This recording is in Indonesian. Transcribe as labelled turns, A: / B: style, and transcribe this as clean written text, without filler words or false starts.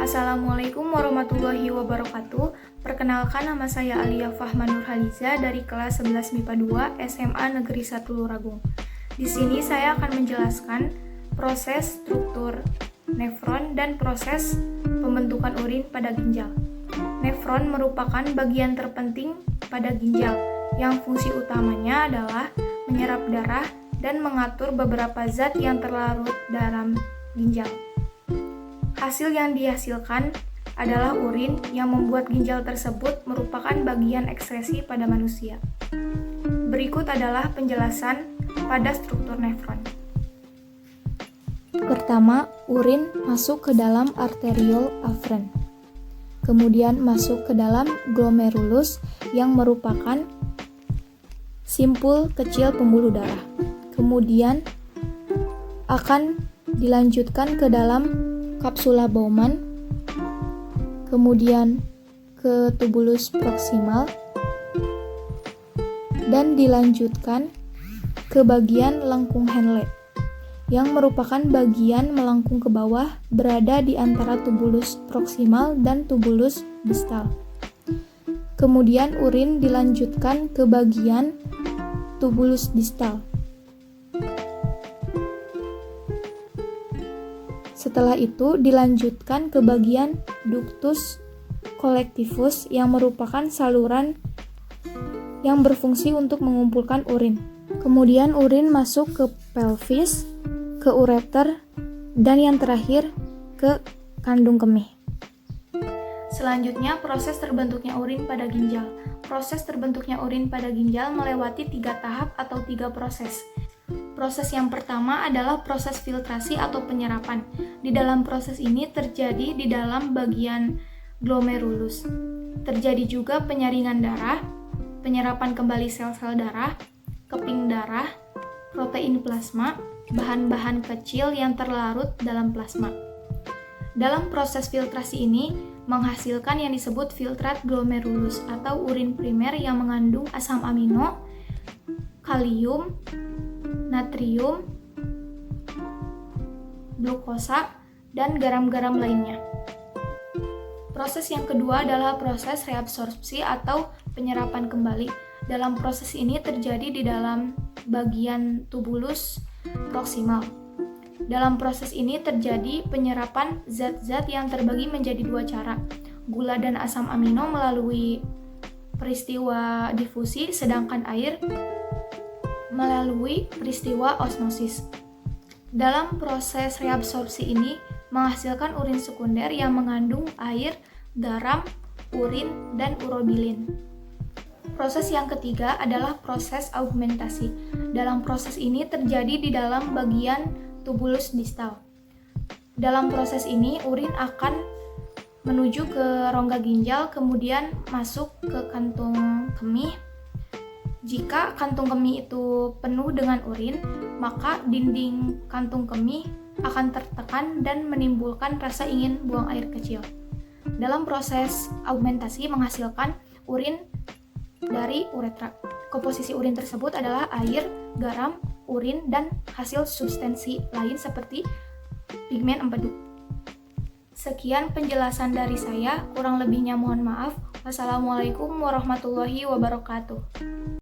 A: Assalamualaikum warahmatullahi wabarakatuh. Perkenalkan, nama saya Alia Fahma Nurhaliza dari kelas 11 MIPA 2 SMA Negeri 1 Luragung. Di sini saya akan menjelaskan proses struktur nefron dan proses pembentukan urin pada ginjal. Nefron merupakan bagian terpenting pada ginjal yang fungsi utamanya adalah menyerap darah dan mengatur beberapa zat yang terlarut dalam ginjal. Hasil yang dihasilkan adalah urin yang membuat ginjal tersebut merupakan bagian ekskresi pada manusia. Berikut adalah penjelasan pada struktur nefron.
B: Pertama, urin masuk ke dalam arteriole aferen. Kemudian masuk ke dalam glomerulus yang merupakan simpul kecil pembuluh darah. Kemudian akan dilanjutkan ke dalam kapsula Bowman, kemudian ke tubulus proksimal, dan dilanjutkan ke bagian lengkung Henle, yang merupakan bagian melengkung ke bawah berada di antara tubulus proksimal dan tubulus distal. Kemudian urin dilanjutkan ke bagian tubulus distal. Setelah itu dilanjutkan ke bagian ductus collectivus yang merupakan saluran yang berfungsi untuk mengumpulkan urin. Kemudian urin masuk ke pelvis, ke ureter, dan yang terakhir ke kandung kemih.
A: Selanjutnya, proses terbentuknya urin pada ginjal. Proses terbentuknya urin pada ginjal melewati 3 tahap atau 3 proses. Proses yang pertama adalah proses filtrasi atau penyerapan. Di dalam proses ini terjadi di dalam bagian glomerulus. Terjadi juga penyaringan darah, penyerapan kembali sel-sel darah, keping darah, protein plasma, bahan-bahan kecil yang terlarut dalam plasma. Dalam proses filtrasi ini menghasilkan yang disebut filtrat glomerulus atau urin primer yang mengandung asam amino, kalium, natrium, glukosa, dan garam-garam lainnya. Proses yang kedua adalah proses reabsorpsi atau penyerapan kembali. Dalam proses ini terjadi di dalam bagian tubulus proksimal. Dalam proses ini terjadi penyerapan zat-zat yang terbagi menjadi 2 cara, gula dan asam amino melalui peristiwa difusi, sedangkan air melalui peristiwa osmosis. Dalam proses reabsorpsi ini menghasilkan urin sekunder yang mengandung air, garam, urin, dan urobilin. Proses yang ketiga adalah proses augmentasi. Dalam proses ini terjadi di dalam bagian tubulus distal. Dalam proses ini urin akan menuju ke rongga ginjal, kemudian masuk ke kantung kemih. Jika kantung kemih itu penuh dengan urin, maka dinding kantung kemih akan tertekan dan menimbulkan rasa ingin buang air kecil. Dalam proses augmentasi menghasilkan urin dari uretra. Komposisi urin tersebut adalah air, garam, urin, dan hasil substansi lain seperti pigmen empedu. Sekian penjelasan dari saya, kurang lebihnya mohon maaf. Wassalamualaikum warahmatullahi wabarakatuh.